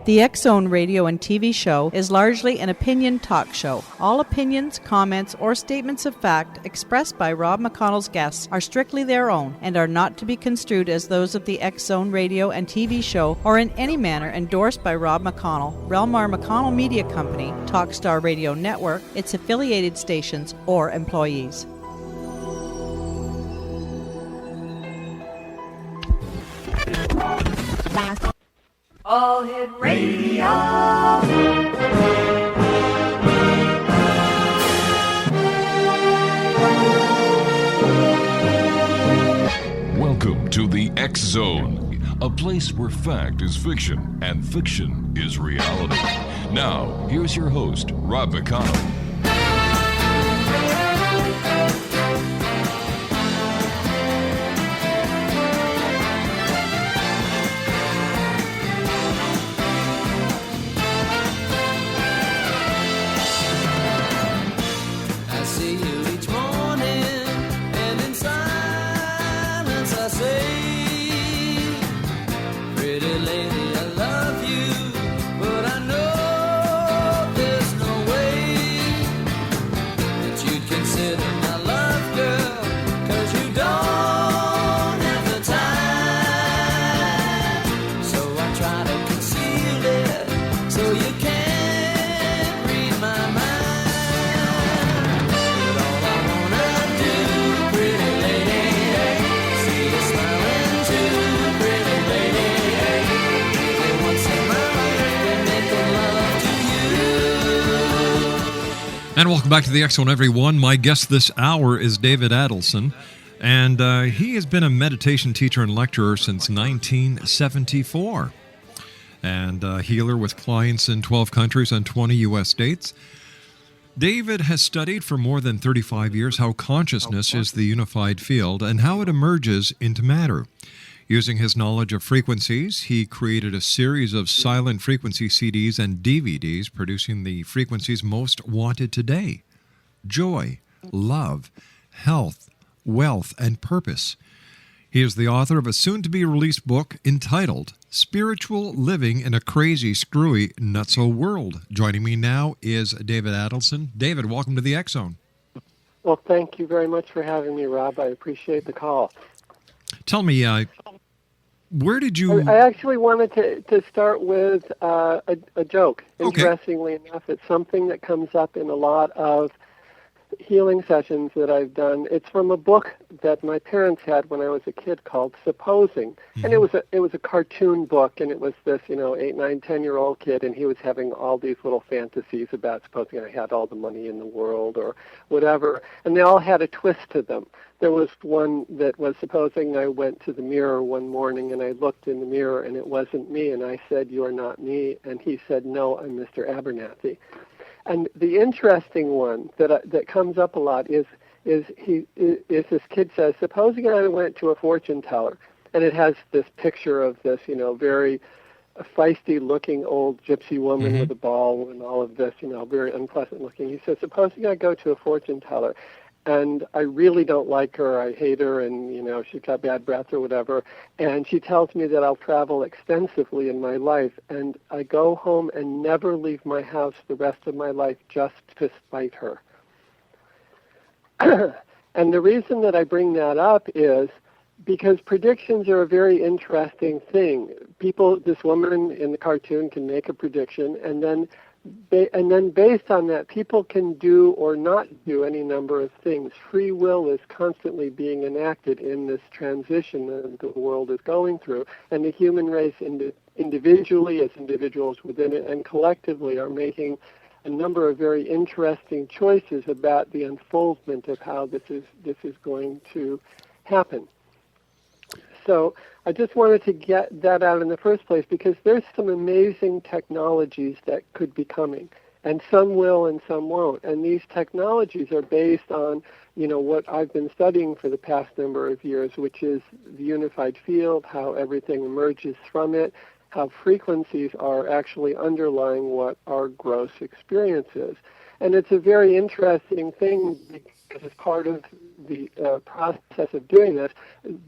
The X-Zone radio and TV show is largely an opinion talk show. All opinions, comments, or statements of fact expressed by Rob McConnell's guests are strictly their own and are not to be construed as those of the X-Zone radio and TV show or in any manner endorsed by Rob McConnell, Relmar McConnell Media Company, Talkstar Radio Network, its affiliated stations, or employees. All Hit Radio. Welcome to the X-Zone, a place where fact is fiction and fiction is reality. Now, here's your host, Rob McConnell. And welcome back to the X-Zone, everyone. My guest this hour is David Adelson, and he has been a meditation teacher and lecturer since 1974, and a healer with clients in 12 countries and 20 U.S. states. David has studied for more than 35 years how consciousness is the unified field and how it emerges into matter. Using his knowledge of frequencies, he created a series of silent frequency CDs and DVDs producing the frequencies most wanted today: joy, love, health, wealth, and purpose. He is the author of a soon-to-be-released book entitled Spiritual Living in a Crazy, Screwy, Nutzo World. Joining me now is David Adelson. David, welcome to the X-Zone. Well, thank you very much for having me, Rob. I appreciate the call. Tell me, where did you... I actually wanted to start with a joke. Okay. Interestingly enough, it's something that comes up in a lot of healing sessions that I've done. It's from a book that my parents had when I was a kid called Supposing. Mm-hmm. And it was a cartoon book, and it was this, 8, 9, 10-year-old kid, and he was having all these little fantasies about supposing I had all the money in the world or whatever. And they all had a twist to them. There was one that was supposing I went to the mirror one morning and I looked in the mirror and it wasn't me, and I said, "You're not me." And he said, "No, I'm Mr. Abernathy." And the interesting one that comes up a lot is this kid says, supposing I went to a fortune teller, and it has this picture of this, very feisty-looking old gypsy woman with a ball and all of this, very unpleasant-looking. He says, supposing I go to a fortune teller, and I really don't like her, I hate her, and, she's got bad breath or whatever, and she tells me that I'll travel extensively in my life, and I go home and never leave my house the rest of my life just to spite her. And the reason that I bring that up is because predictions are a very interesting thing. This woman in the cartoon can make a prediction, and then based on that, people can do or not do any number of things. Free will is constantly being enacted in this transition that the world is going through, and the human race individually, as individuals within it, and collectively are making a number of very interesting choices about the unfoldment of how this is going to happen. So I just wanted to get that out in the first place because there's some amazing technologies that could be coming, and some will and some won't. And these technologies are based on, what I've been studying for the past number of years, which is the unified field, how everything emerges from it, how frequencies are actually underlying what our gross experience is. And it's a very interesting thing because as part of the process of doing this,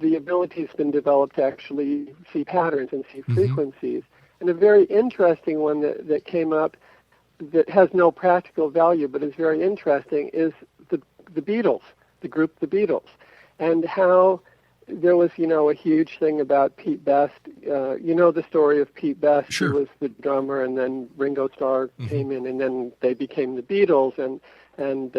the ability has been developed to actually see patterns and see frequencies. And a very interesting one that came up that has no practical value but is very interesting is the Beatles, the group The Beatles, and how there was, a huge thing about Pete Best. The story of Pete Best, Sure. who was the drummer, and then Ringo Starr came in, and then they became the Beatles. And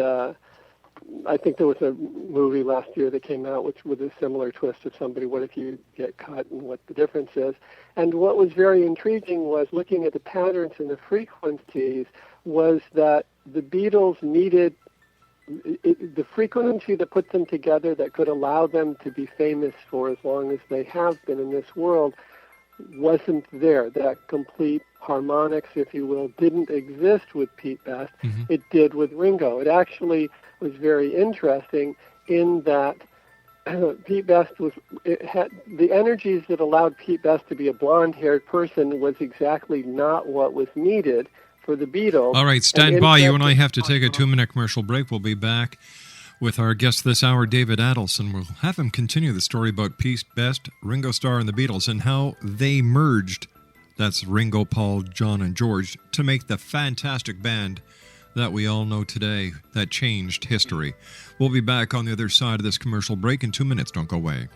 I think there was a movie last year that came out with a similar twist of somebody, what if you get cut and what the difference is. And what was very intriguing was looking at the patterns and the frequencies was that the Beatles needed the frequency that put them together that could allow them to be famous for as long as they have been in this world wasn't there. That complete harmonics, if you will, didn't exist with Pete Best. It did with Ringo. It actually was very interesting in that Pete Best had the energies that allowed Pete Best to be a blonde-haired person was exactly not what was needed for the Beatles. All right, stand by. You and I have to take a 2-minute commercial break. We'll be back with our guest this hour, David Adelson. We'll have him continue the story about Pete Best, Ringo Starr, and the Beatles, and how they merged, that's Ringo, Paul, John, and George, to make the fantastic band that we all know today that changed history. We'll be back on the other side of this commercial break in 2 minutes. Don't go away.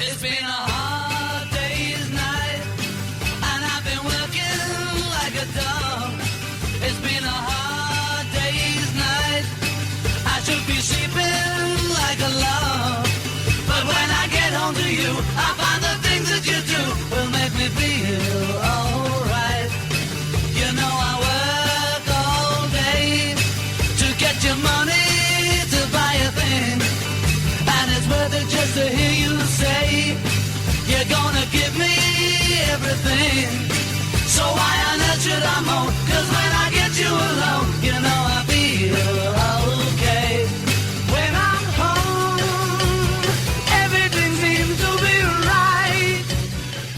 It's been a hard day's night, and I've been working like a dog. It's been a hard day's night, I should be sleeping like a log. But when I get home to you, I find the things that you do will make me feel alright. You know I work all day to get your money to buy a thing, and it's worth it just to hear you say you're gonna give me everything. So why on earth should I moan? 'Cause when I get you alone, you know I feel okay. When I'm home, everything seems to be right.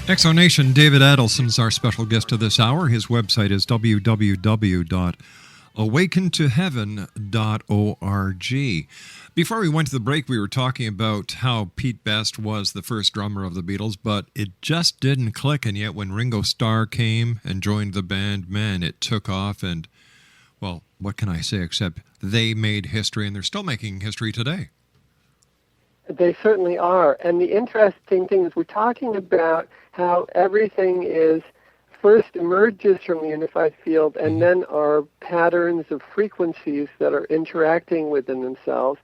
Exonation, David Adelson is our special guest of this hour. His website is www.awakentoheaven.org. Before we went to the break, we were talking about how Pete Best was the first drummer of the Beatles, but it just didn't click. And yet when Ringo Starr came and joined the band, man, it took off. And, well, what can I say except they made history, and they're still making history today. They certainly are. And the interesting thing is we're talking about how everything is first emerges from the unified field and then are patterns of frequencies that are interacting within themselves,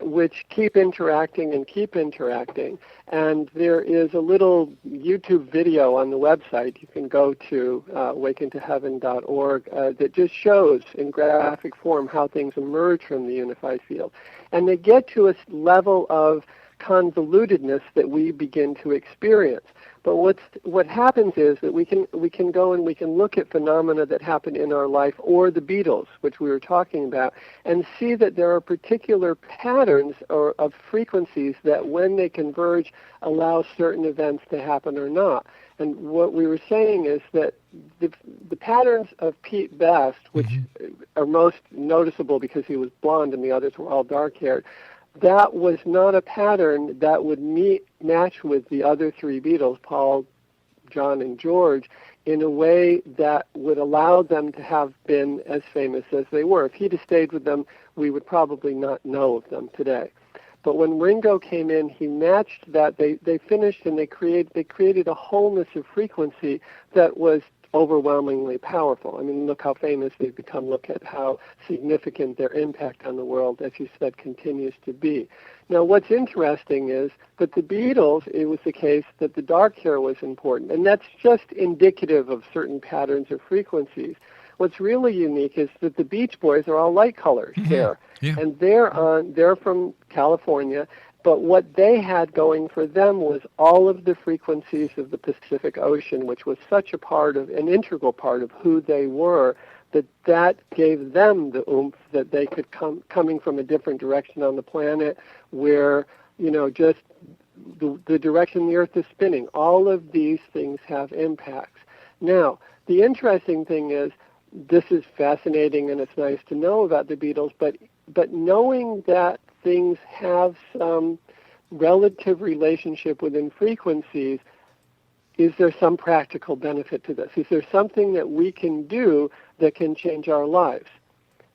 which keep interacting and keep interacting. And there is a little YouTube video on the website. You can go to awakentoheaven.org that just shows in graphic form how things emerge from the unified field. And they get to a level of convolutedness that we begin to experience. But what happens is that we can go and we can look at phenomena that happen in our life, or the Beatles, which we were talking about, and see that there are particular patterns of frequencies that, when they converge, allow certain events to happen or not. And what we were saying is that the patterns of Pete Best, which are most noticeable because he was blonde and the others were all dark-haired, that was not a pattern that would match with the other three Beatles, Paul, John, and George, in a way that would allow them to have been as famous as they were. If he'd have stayed with them, we would probably not know of them today. But when Ringo came in, he matched that. They finished and they created a wholeness of frequency that was overwhelmingly powerful. I mean, look how famous they've become. Look at how significant their impact on the world, as you said, continues to be. Now, what's interesting is that the Beatles, it was the case that the dark hair was important, and that's just indicative of certain patterns or frequencies. What's really unique is that the Beach Boys are all light-colored hair, and they're from California. But what they had going for them was all of the frequencies of the Pacific Ocean, which was such an integral part of who they were, that gave them the oomph that they could coming from a different direction on the planet, where, just the direction the Earth is spinning. All of these things have impacts. Now, the interesting thing is, this is fascinating and it's nice to know about the Beatles, but knowing that things have some relative relationship within frequencies, is there some practical benefit to this? Is there something that we can do that can change our lives?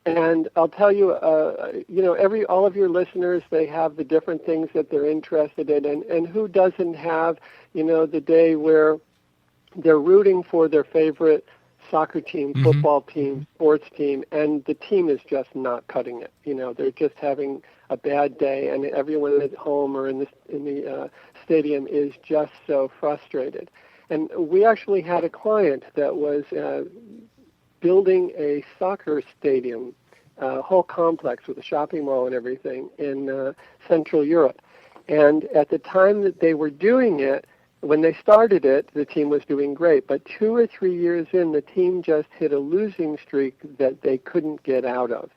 And I'll tell you, all of your listeners, they have the different things that they're interested in, and who doesn't have, the day where they're rooting for their favorite soccer team, football team, sports team, and the team is just not cutting it. They're just having a bad day, and everyone at home or in the stadium is just so frustrated. And we actually had a client that was building a soccer stadium, a whole complex with a shopping mall and everything in Central Europe. And at the time that they were doing it, when they started it, the team was doing great. But 2 or 3 years in, the team just hit a losing streak that they couldn't get out of.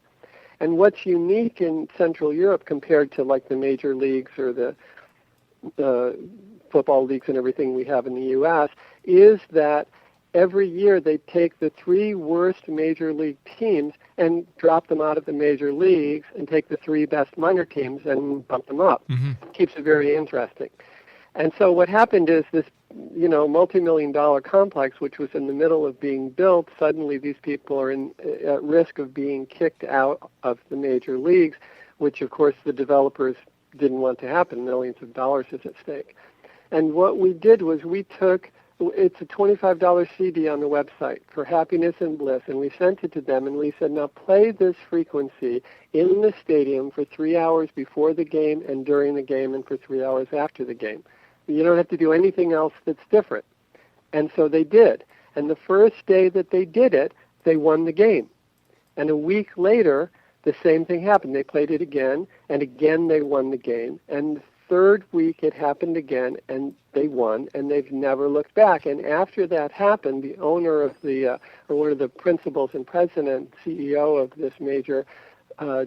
And what's unique in Central Europe compared to like the major leagues or the football leagues and everything we have in the U.S. is that every year they take the 3 worst major league teams and drop them out of the major leagues and take the 3 best minor teams and bump them up. Keeps it very interesting. And so what happened is this, multi-million-dollar complex, which was in the middle of being built, suddenly these people are at risk of being kicked out of the major leagues, which, of course, the developers didn't want to happen. Millions of dollars is at stake. And what we did was it's a $25 CD on the website for happiness and bliss, and we sent it to them, and we said, now play this frequency in the stadium for 3 hours before the game and during the game and for 3 hours after the game. You don't have to do anything else that's different. And so they did. And the first day that they did it, they won the game. And a week later, the same thing happened. They played it again, and again they won the game. And the third week it happened again, and they won, and they've never looked back. And after that happened, the owner of or one of the principals and president, CEO of this major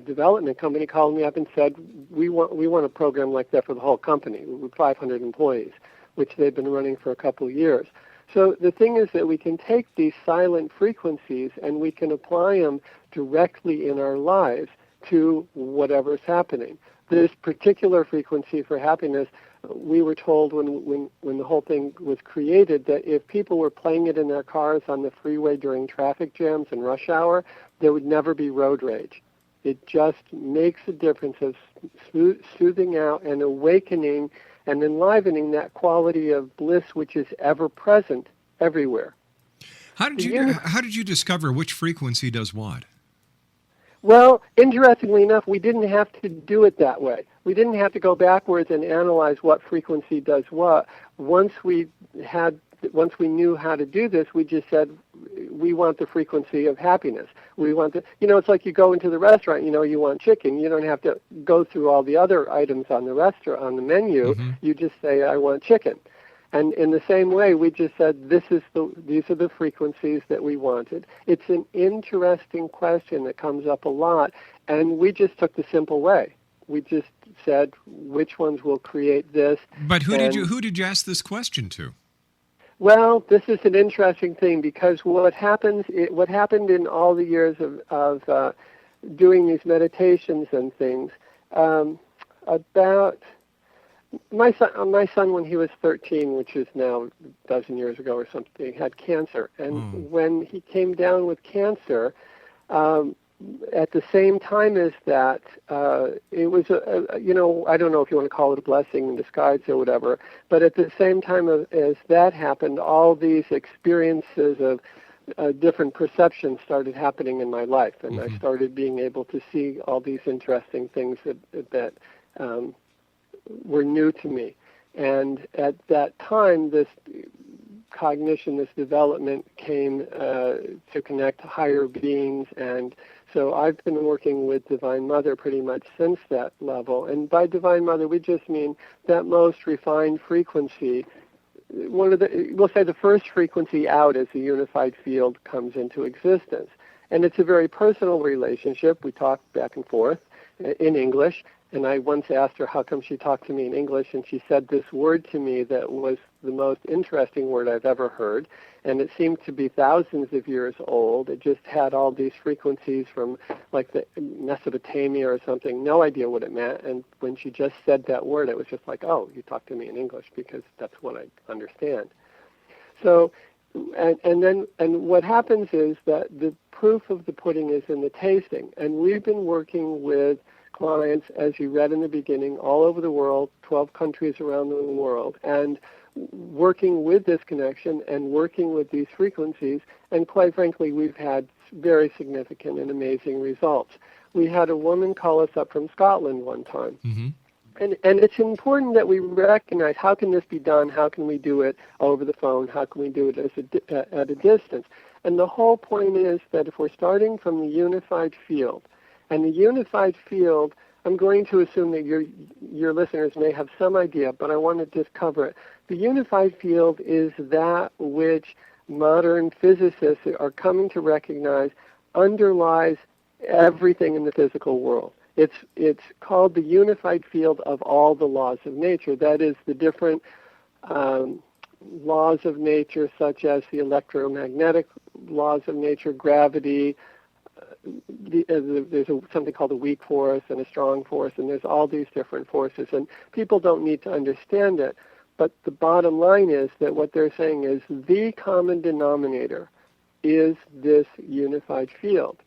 development company called me up and said, we want a program like that for the whole company with 500 employees, which they've been running for a couple of years. So the thing is that we can take these silent frequencies and we can apply them directly in our lives to whatever's happening. This particular frequency for happiness, we were told when the whole thing was created that if people were playing it in their cars on the freeway during traffic jams and rush hour, there would never be road rage. It just makes a difference of soothing out and awakening and enlivening that quality of bliss which is ever present everywhere. How did you discover which frequency does what? Well, interestingly enough, we didn't have to do it that way. We didn't have to go backwards and analyze what frequency does what. Once we knew how to do this, we just said, we want the frequency of happiness. We want it's like you go into the restaurant, you want chicken. You don't have to go through all the other items on the menu. You just say, I want chicken. And in the same way, we just said, these are the frequencies that we wanted. It's an interesting question that comes up a lot, and we just took the simple way. We just said, which ones will create this? But who did you ask this question to? Well, this is an interesting thing because what happened in all the years of doing these meditations and things, about my son when he was 13, which is now a dozen years ago or something, had cancer. And when he came down with cancer, at the same time as that, it was, I don't know if you want to call it a blessing in disguise or whatever, but at the same time as that happened, all these experiences of different perceptions started happening in my life, and I started being able to see all these interesting things that were new to me. And at that time, this cognition, this development came to connect to higher beings, and so I've been working with Divine Mother pretty much since that level. And by Divine Mother, we just mean that most refined frequency. We'll say the first frequency out as the unified field comes into existence. And it's a very personal relationship. We talk back and forth in English. And I once asked her how come she talked to me in English, and she said this word to me that was the most interesting word I've ever heard, and it seemed to be thousands of years old. It just had all these frequencies from like the Mesopotamia or something, no idea what it meant. And when she just said that word, it was just like, oh, you talk to me in English because that's what I understand. So, and what happens is that the proof of the pudding is in the tasting. And we've been working with clients, as you read in the beginning, all over the world, 12 countries around the world, and working with this connection and working with these frequencies. And quite frankly, we've had very significant and amazing results. We had a woman call us up from Scotland one time. Mm-hmm. And it's important that we recognize, how can this be done? How can we do it over the phone? How can we do it at a distance? And the whole point is that if we're starting from the unified field, and the unified field, I'm going to assume that your listeners may have some idea, but I want to just cover it. The unified field is that which modern physicists are coming to recognize underlies everything in the physical world. It's called the unified field of all the laws of nature. That is, the different laws of nature, such as the electromagnetic laws of nature, gravity. There's something called a weak force and a strong force, and there's all these different forces. And people don't need to understand it, but the bottom line is that what they're saying is the common denominator is this unified field.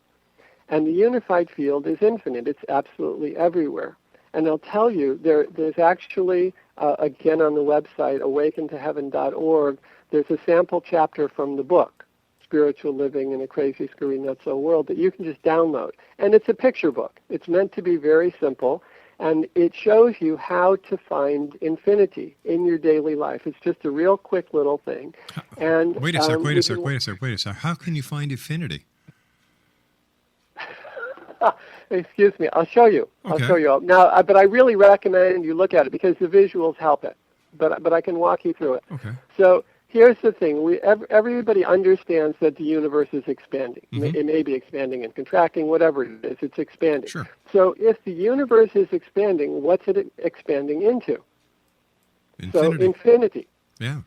And the unified field is infinite. It's absolutely everywhere. And I'll tell you, there's actually, again on the website, awakentoheaven.org, there's a sample chapter from the book, Spiritual Living in a Crazy, Screwy, Nutzo World, that you can just download. And it's a picture book. It's meant to be very simple, and it shows you how to find infinity in your daily life. It's just a real quick little thing. And Wait a sec. How can you find infinity? Excuse me. I'll show you. Okay. I'll show you. Now, but I really recommend you look at it because the visuals help it. But I can walk you through it. Okay. So here's the thing. Everybody understands that the universe is expanding. Mm-hmm. It may be expanding and contracting, whatever it is. It's expanding. Sure. So if the universe is expanding, what's it expanding into? Infinity. So infinity. Yeah.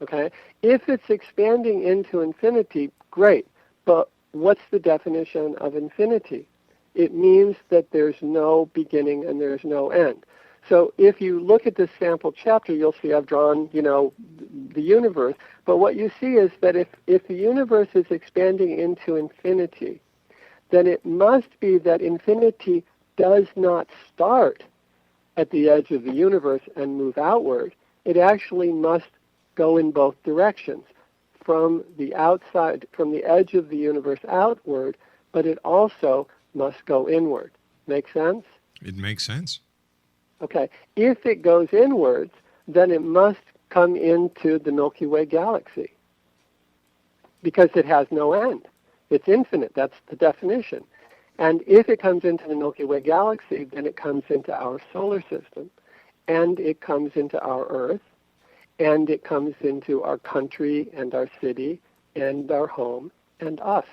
Okay. If it's expanding into infinity, great. But what's the definition of infinity? It means that there's no beginning and there's no end. So if you look at this sample chapter, you'll see I've drawn, the universe. But what you see is that if the universe is expanding into infinity, then it must be that infinity does not start at the edge of the universe and move outward. It actually must go in both directions, from the outside, from the edge of the universe outward, but it also must go inward. Make sense? It makes sense. Okay. If it goes inwards, then it must come into the Milky Way galaxy because it has no end. It's infinite. That's the definition. And if it comes into the Milky Way galaxy, then it comes into our solar system, and it comes into our Earth, and it comes into our country and our city and our home and us.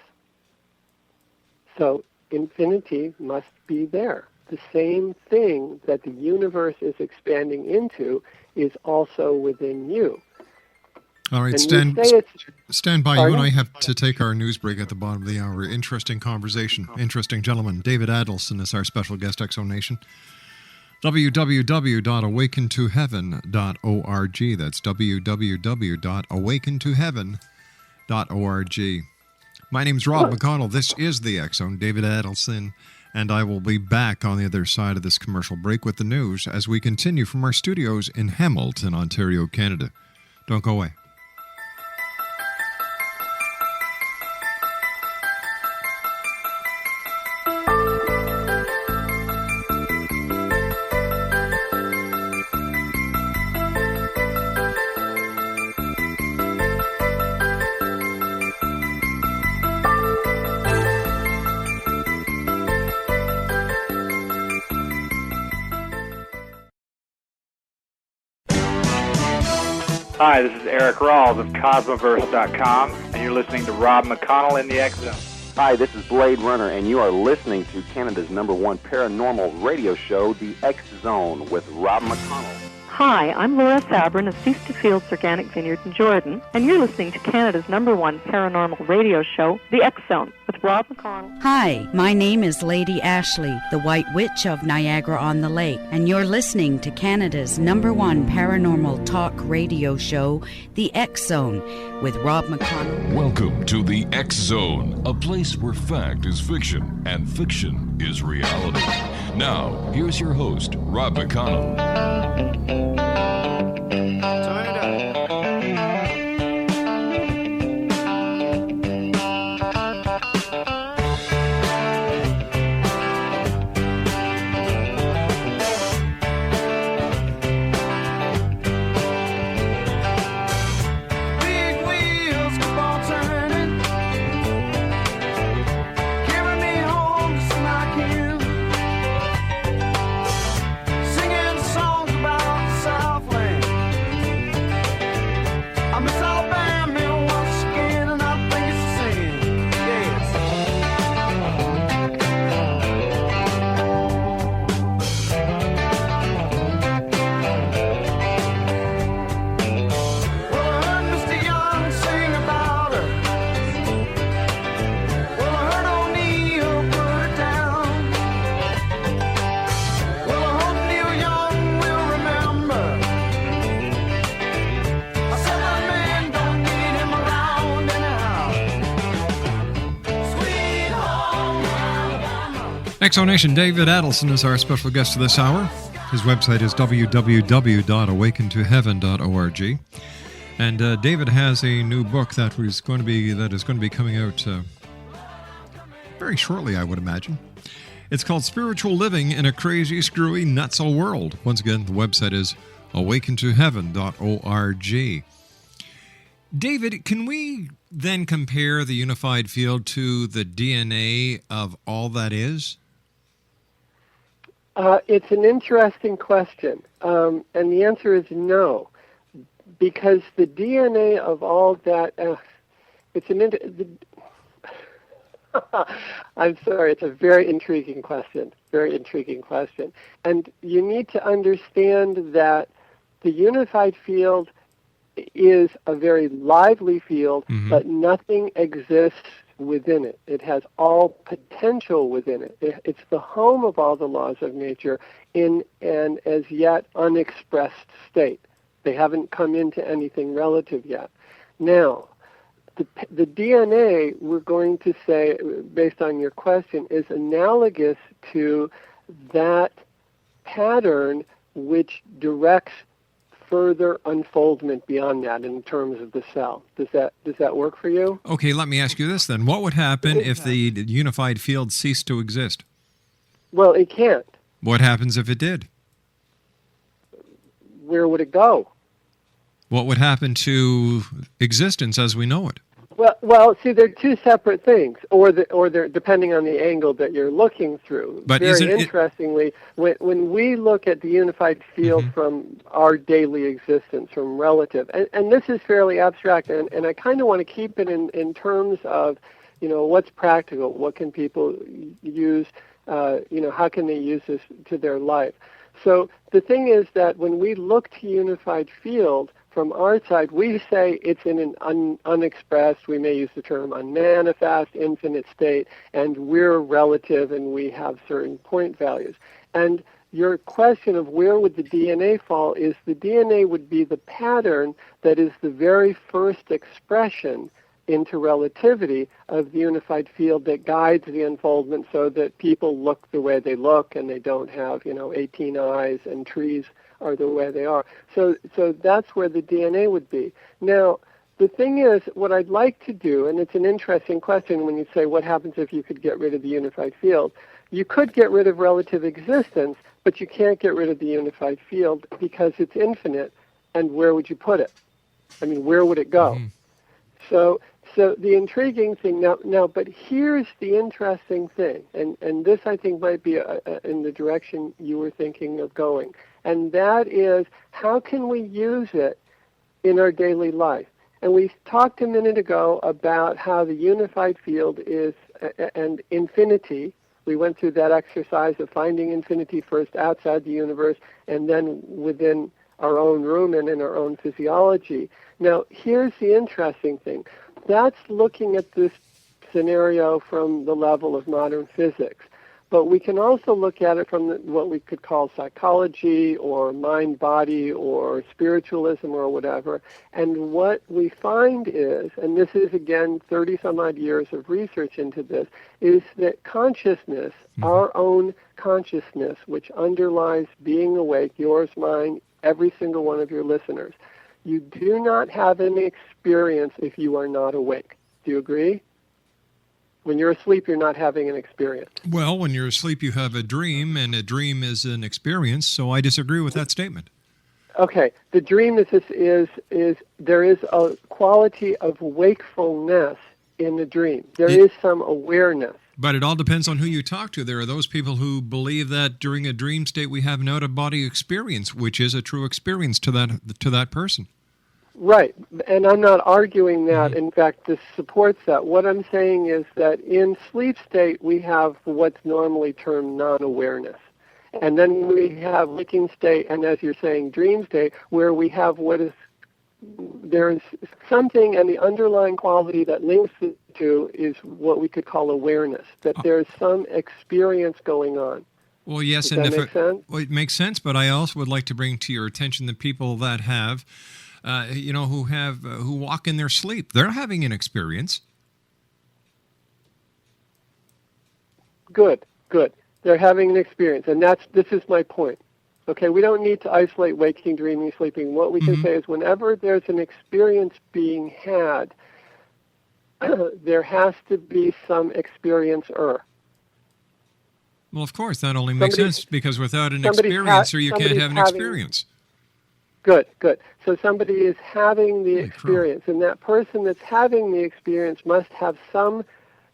So infinity must be there. The same thing that the universe is expanding into is also within you. All right, stand by. Pardon? You and I have to take our news break at the bottom of the hour. Interesting conversation. Interesting gentleman. David Adelson is our special guest, Exo Nation. www.awakentoheaven.org. That's www.awakentoheaven.org. My name's Rob McConnell. This is the X Zone. David Adelson, and I will be back on the other side of this commercial break with the news as we continue from our studios in Hamilton, Ontario, Canada. Don't go away. Hi, this is Eric Rawls of Cosmoverse.com, and you're listening to Rob McConnell in the X Zone. Hi, this is Blade Runner, and you are listening to Canada's #1 paranormal radio show, The X Zone, with Rob McConnell. Hi, I'm Laura Sabrin of Cease to Fields Organic Vineyard in Jordan, and you're listening to Canada's #1 paranormal radio show, The X Zone, with Rob McConnell. Hi, my name is Lady Ashley, the White Witch of Niagara-on-the-Lake, and you're listening to Canada's #1 paranormal talk radio show, The X Zone, with Rob McConnell. Welcome to the X Zone, a place where fact is fiction and fiction is reality. Now, here's your host, Rob McConnell. Exonation, David Adelson is our special guest this hour. His website is www.awakentoheaven.org. And David has a new book that is going to be coming out very shortly, I would imagine. It's called Spiritual Living in a Crazy, Screwy, Nutzo World. Once again, the website is awakentoheaven.org. David, can we then compare the unified field to the DNA of all that is? It's an interesting question, and the answer is no, because the DNA of all that, I'm sorry, it's a very intriguing question, and you need to understand that the unified field is a very lively field, but nothing exists within it. It has all potential within it. It's the home of all the laws of nature in an as yet unexpressed state. They haven't come into anything relative yet. Now, the DNA, we're going to say, based on your question, is analogous to that pattern which directs further unfoldment beyond that in terms of the cell. Does that work for you? Okay, let me ask you this then. What would happen if the unified field ceased to exist? Well, it can't. What happens if it did? Where would it go? What would happen to existence as we know it? Well, see, they're two separate things, or they're depending on the angle that you're looking through. But very interestingly, when we look at the unified field from our daily existence, from relative, and this is fairly abstract, and I kind of want to keep it in terms of, what's practical, what can people use, how can they use this to their life. So the thing is that when we look to unified field, from our side, we say it's in an unexpressed, we may use the term unmanifest, infinite state, and we're relative and we have certain point values. And your question of where would the DNA fall is the DNA would be the pattern that is the very first expression into relativity of the unified field that guides the unfoldment so that people look the way they look and they don't have, 18 eyes and trees are the way they are. So that's where the DNA would be. Now, the thing is, what I'd like to do, and it's an interesting question when you say what happens if you could get rid of the unified field. You could get rid of relative existence, but you can't get rid of the unified field because it's infinite, and where would you put it? I mean, where would it go? So the intriguing thing now, but here's the interesting thing, and this I think might be in the direction you were thinking of going, and that is how can we use it in our daily life? And we talked a minute ago about how the unified field is and infinity. We went through that exercise of finding infinity first outside the universe and then within our own room and in our own physiology. Now, here's the interesting thing. That's looking at this scenario from the level of modern physics. But we can also look at it from what we could call psychology or mind-body or spiritualism or whatever. And what we find is, and this is, again, 30-some-odd years of research into this, is that consciousness, our own consciousness, which underlies being awake, yours, mine, every single one of your listeners, you do not have an experience if you are not awake. Do you agree? When you're asleep, you're not having an experience. Well, when you're asleep, you have a dream, and a dream is an experience, so I disagree with that statement. Okay. The dream is there is a quality of wakefulness in the dream. There is some awareness. But it all depends on who you talk to. There are those people who believe that during a dream state we have an out-of-body experience, which is a true experience to that person. Right, and I'm not arguing that. In fact, this supports that. What I'm saying is that in sleep state, we have what's normally termed non-awareness. And then we have waking state, and as you're saying, dream state, where we have there's something, and the underlying quality that links the two is what we could call awareness, that there's some experience going on. Well, yes, Does that make sense? Well, it makes sense, but I also would like to bring to your attention the people that have who walk in their sleep. They're having an experience. Good. They're having an experience, and this is my point. Okay, we don't need to isolate waking, dreaming, sleeping. What we can say is whenever there's an experience being had, there has to be some experiencer. Well, of course, that only makes sense because without an experiencer, you can't have an experience. Good. So somebody is having the experience, and that person that's having the experience must have some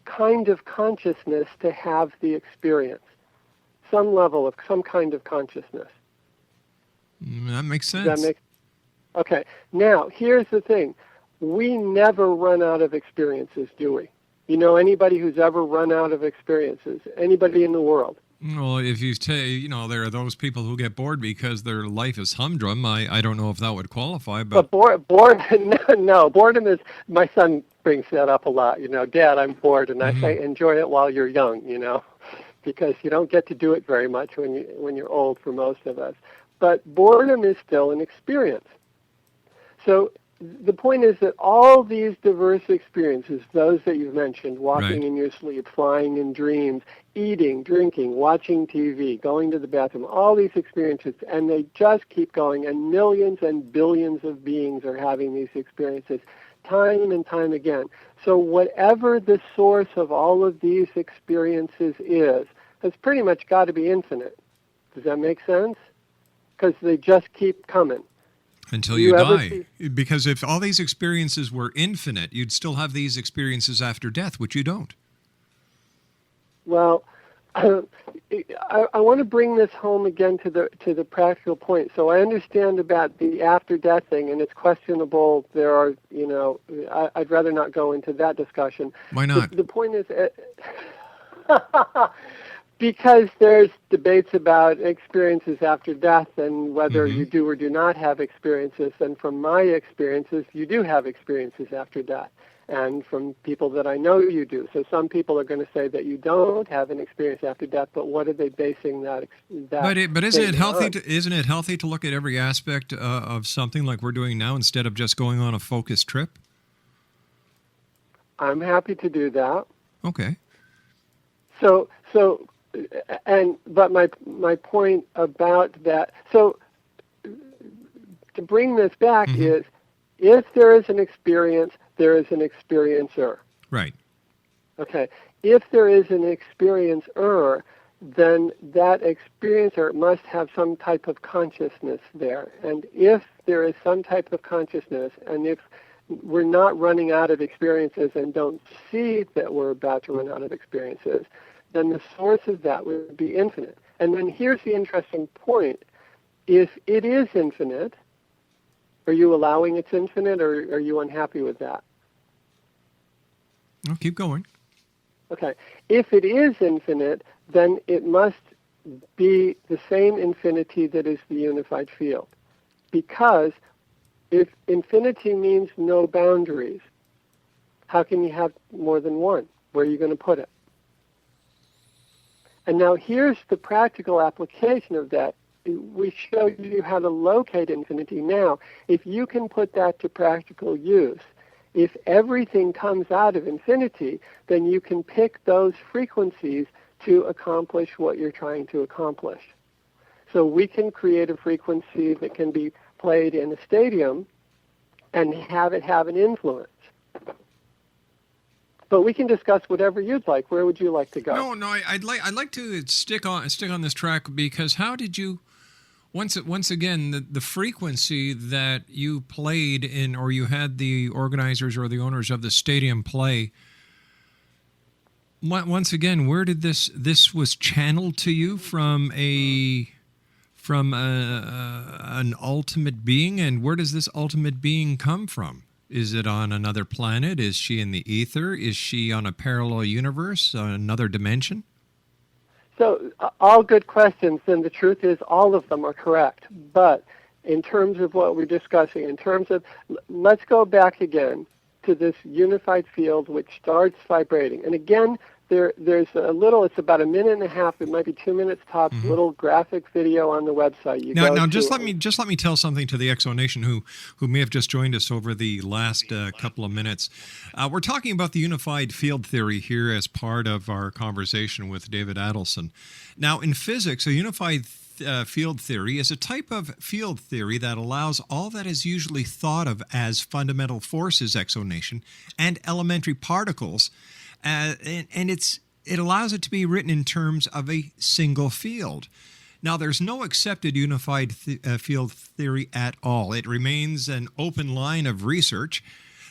kind of consciousness to have the experience, some level of some kind of consciousness. That makes sense. Okay. Now, here's the thing. We never run out of experiences, do we? You know anybody who's ever run out of experiences? Anybody in the world? Well, if you say, there are those people who get bored because their life is humdrum. I don't know if that would qualify, but boredom is. My son brings that up a lot. Dad, I'm bored, and I say, enjoy it while you're young. Because you don't get to do it very much when you're old for most of us. But boredom is still an experience. So the point is that all these diverse experiences, those that you've mentioned, walking in your sleep, flying in dreams, eating, drinking, watching TV, going to the bathroom, all these experiences, and they just keep going, and millions and billions of beings are having these experiences time and time again. So whatever the source of all of these experiences is, has pretty much got to be infinite. Does that make sense? Because they just keep coming. Until you die. Because if all these experiences were infinite, you'd still have these experiences after death, which you don't. Well, I want to bring this home again to the practical point. So I understand about the after-death thing, and it's questionable. There are, I'd rather not go into that discussion. Why not? The point is... Because there's debates about experiences after death and whether you do or do not have experiences. And from my experiences, you do have experiences after death. And from people that I know, you do. So some people are going to say that you don't have an experience after death, but what are they basing that But isn't it healthy? Isn't it healthy to look at every aspect of something like we're doing now instead of just going on a focused trip? I'm happy to do that. Okay. But my point about that, so to bring this back is, if there is an experience, there is an experiencer. Right. Okay. If there is an experiencer, then that experiencer must have some type of consciousness there. And if there is some type of consciousness, and if we're not running out of experiences and don't see that we're about to run out of experiences, then the source of that would be infinite. And then here's the interesting point. If it is infinite, are you allowing it's infinite, or are you unhappy with that? I'll keep going. Okay. If it is infinite, then it must be the same infinity that is the unified field. Because if infinity means no boundaries, how can you have more than one? Where are you going to put it? And now here's the practical application of that. We showed you how to locate infinity. Now, if you can put that to practical use, if everything comes out of infinity, then you can pick those frequencies to accomplish what you're trying to accomplish. So we can create a frequency that can be played in a stadium and have it have an influence. But we can discuss whatever you'd like. Where would you like to go? No, I'd like to stick on this track, because how did you once again the frequency that you played in, or you had the organizers or the owners of the stadium play, once again, where did this was channeled to you from an ultimate being, and where does this ultimate being come from? Is it on another planet? Is she in the ether? Is she on a parallel universe, another dimension? So all good questions, and the truth is all of them are correct. But in terms of what we're discussing, in terms of, let's go back again to this unified field which starts vibrating. And again, there's a little, it's about a minute and a half, it might be 2 minutes tops, little graphic video on the website. Now just let me tell something to the Exo Nation who may have just joined us over the last couple of minutes. We're talking about the unified field theory here as part of our conversation with David Adelson. Now, in physics, a unified field theory is a type of field theory that allows all that is usually thought of as fundamental forces, Exo Nation, and elementary particles, and it allows it to be written in terms of a single field. Now, there's no accepted unified field theory at all. It remains an open line of research.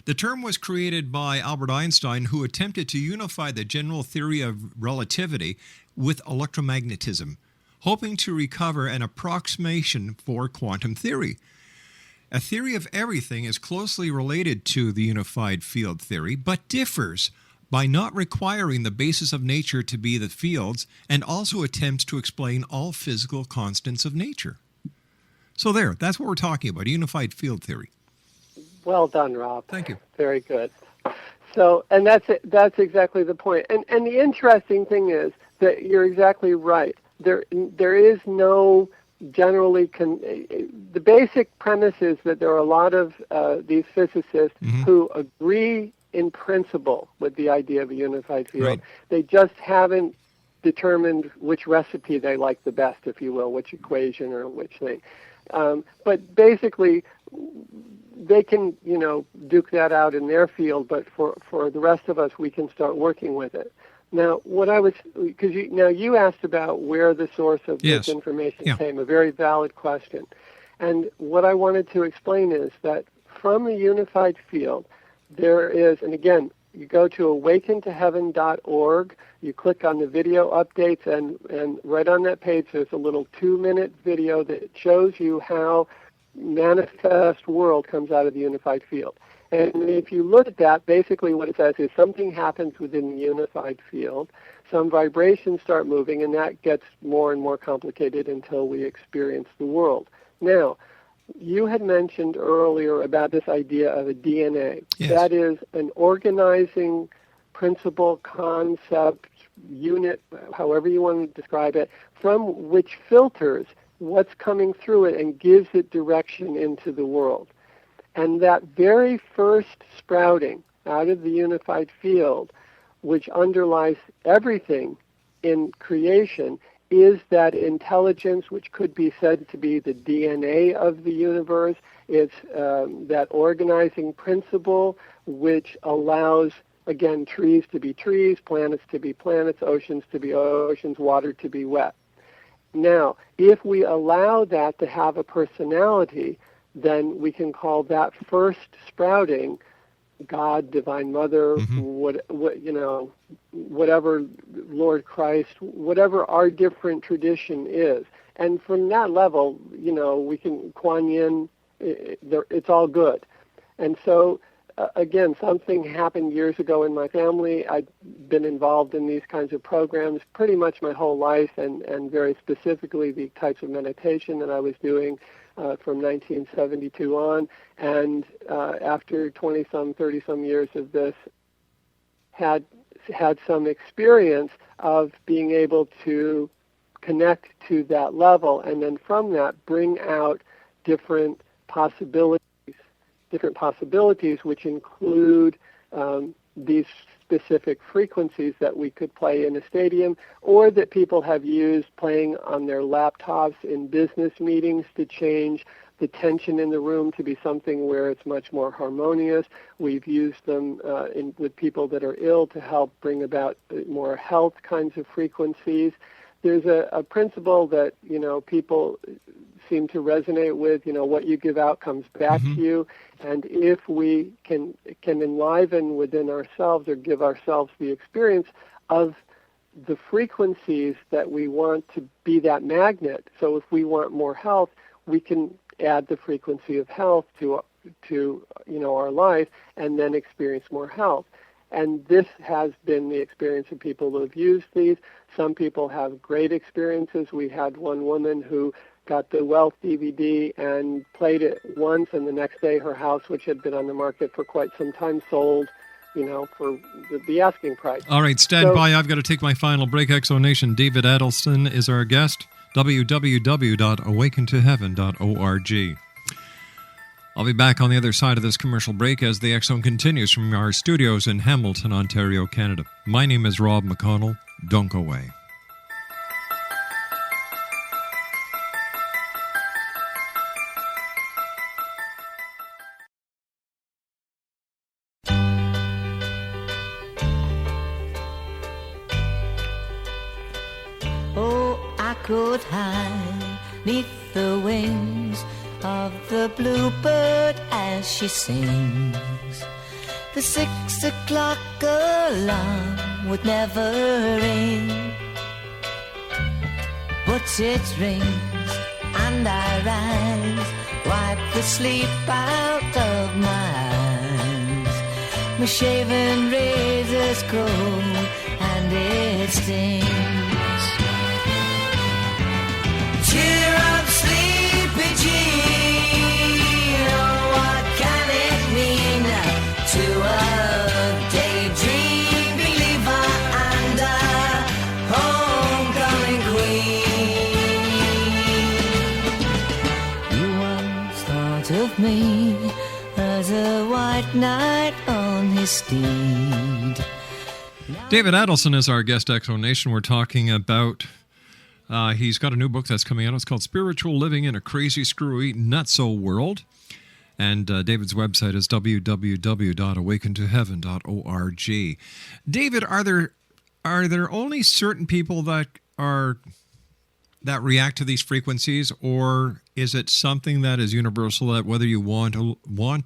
The term was created by Albert Einstein, who attempted to unify the general theory of relativity with electromagnetism, hoping to recover an approximation for quantum theory. A theory of everything is closely related to the unified field theory, but differs by not requiring the basis of nature to be the fields, and also attempts to explain all physical constants of nature. So that's what we're talking about, unified field theory. Well done, Rob. Thank you. Very good. So, and that's exactly the point. And the interesting thing is that you're exactly right. There is no generally, the basic premise is that there are a lot of these physicists who agree in principle with the idea of a unified field. Right. They just haven't determined which recipe they like the best, if you will, which equation or which thing. But basically, they can, duke that out in their field, but for the rest of us, we can start working with it. Now, because you asked about where the source of this information came, a very valid question. And what I wanted to explain is that from the unified field, there is, and again, you go to awakentoheaven.org, you click on the video updates, and right on that page there's a little 2-minute video that shows you how manifest world comes out of the unified field. And if you look at that, basically what it says is something happens within the unified field, some vibrations start moving, and that gets more and more complicated until we experience the world. Now, you had mentioned earlier about this idea of a DNA. Yes. That is an organizing principle, concept, unit, however you want to describe it, from which filters what's coming through it and gives it direction into the world. And that very first sprouting out of the unified field, which underlies everything in creation, is that intelligence, which could be said to be the DNA of the universe. It's that organizing principle which allows, again, trees to be trees, planets to be planets, oceans to be oceans, water to be wet. Now, if we allow that to have a personality, then we can call that first sprouting God, Divine Mother, whatever, Lord Christ, whatever our different tradition is. And from that level, we can Kuan Yin, it's all good. And so again, something happened years ago in my family. I've been involved in these kinds of programs pretty much my whole life, and very specifically the types of meditation that I was doing from 1972 on. And after 20-some, 30-some years of this, had some experience of being able to connect to that level, and then from that bring out different possibilities, which include these specific frequencies that we could play in a stadium, or that people have used playing on their laptops in business meetings to change the tension in the room to be something where it's much more harmonious. We've used them with people that are ill to help bring about more health kinds of frequencies. There's a principle that, people seem to resonate with, what you give out comes back to you. And if we can enliven within ourselves or give ourselves the experience of the frequencies that we want to be that magnet. So if we want more health, we can add the frequency of health to our life and then experience more health. And this has been the experience of people who have used these. Some people have great experiences. We had one woman who got the Wealth DVD and played it once, and the next day her house, which had been on the market for quite some time, sold, for the asking price. All right, stand by. I've got to take my final break. Exonation. David Adelson is our guest. www.awakentoheaven.org. I'll be back on the other side of this commercial break as the X Zone continues from our studios in Hamilton, Ontario, Canada. My name is Rob McConnell. Don't go away. Oh, I could hide 'neath the wings of the bluebird as she sings. The 6 o'clock alarm would never ring, but it rings and I rise, wipe the sleep out of my eyes. My shaven razor's cold and it stings. Cheer up, sleepy Jean, oh, what can it mean to a daydream believer and a homecoming queen? You once thought of me as a white knight on his steed. David Adelson is our guest, Exonation. We're talking about he's got a new book that's coming out. It's called Spiritual Living in a Crazy, Screwy, Nutzo World. And David's website is www.awakentoheaven.org. David, are there only certain people that react to these frequencies, or is it something that is universal that whether you want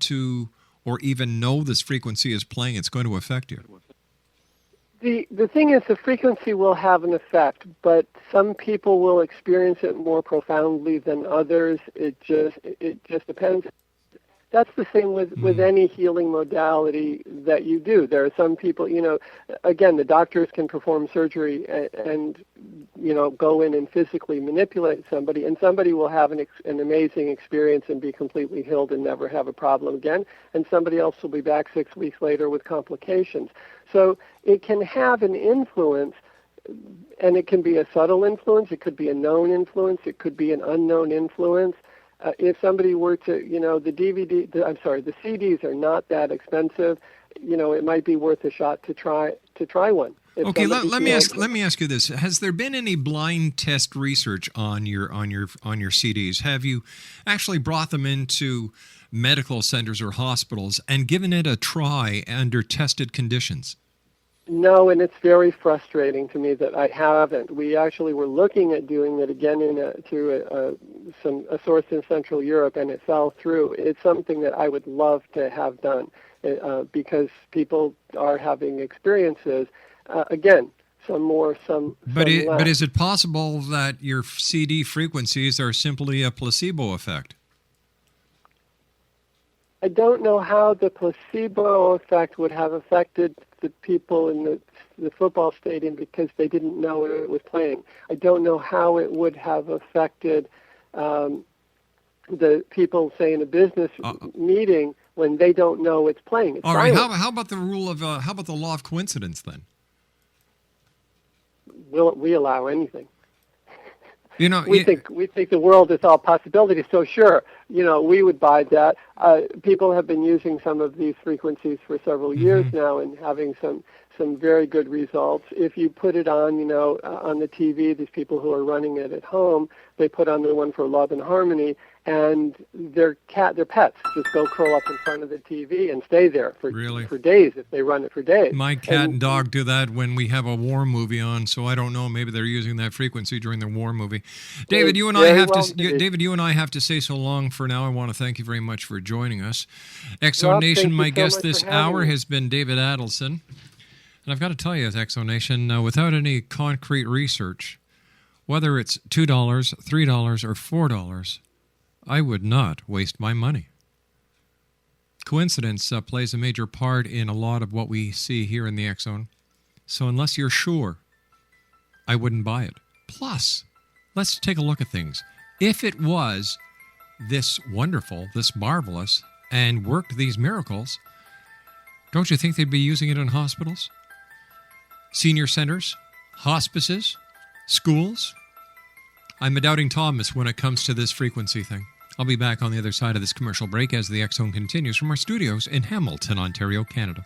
to or even know this frequency is playing, it's going to affect you? The thing is, the frequency will have an effect, but some people will experience it more profoundly than others. It just depends. That's the same with any healing modality that you do. There are some people, again, the doctors can perform surgery and go in and physically manipulate somebody, and somebody will have an amazing experience and be completely healed and never have a problem again, and somebody else will be back 6 weeks later with complications. So it can have an influence, and it can be a subtle influence, it could be a known influence, it could be an unknown influence. If somebody were to, the CDs are not that expensive. It might be worth a shot to try one. Okay, let me ask you this: has there been any blind test research on your CDs? Have you actually brought them into medical centers or hospitals and given it a try under tested conditions? No, and it's very frustrating to me that I haven't. We actually were looking at doing that again through a source in Central Europe, and it fell through. It's something that I would love to have done because people are having experiences. Again, some more, some less. But is it possible that your CD frequencies are simply a placebo effect? I don't know how the placebo effect would have affected the people in the football stadium because they didn't know it was playing. I don't know how it would have affected the people, say, in a business meeting when they don't know it's playing. It's all right. silent. How about the rule of how about the law of coincidence then? We allow anything. You know, we think the world is all possibilities. So sure, we would buy that. People have been using some of these frequencies for several years now and having some very good results. If you put it on, on the TV, these people who are running it at home, they put on the one for love and harmony, and their pets just go curl up in front of the TV and stay there for days if they run it for days. My cat and dog do that when we have a war movie on, so I don't know. Maybe they're using that frequency during the war movie. David, you and I have to say so long for now. I want to thank you very much for joining us. Exonation, my guest this hour has been David Adelson. And I've got to tell you, Exonation, without any concrete research, whether it's $2, $3, or $4, I would not waste my money. Coincidence plays a major part in a lot of what we see here in the X-Zone. So unless you're sure, I wouldn't buy it. Plus, let's take a look at things. If it was this wonderful, this marvelous, and worked these miracles, don't you think they'd be using it in hospitals? Senior centers, hospices, schools. I'm a doubting Thomas when it comes to this frequency thing. I'll be back on the other side of this commercial break as the X-Zone continues from our studios in Hamilton, Ontario, Canada.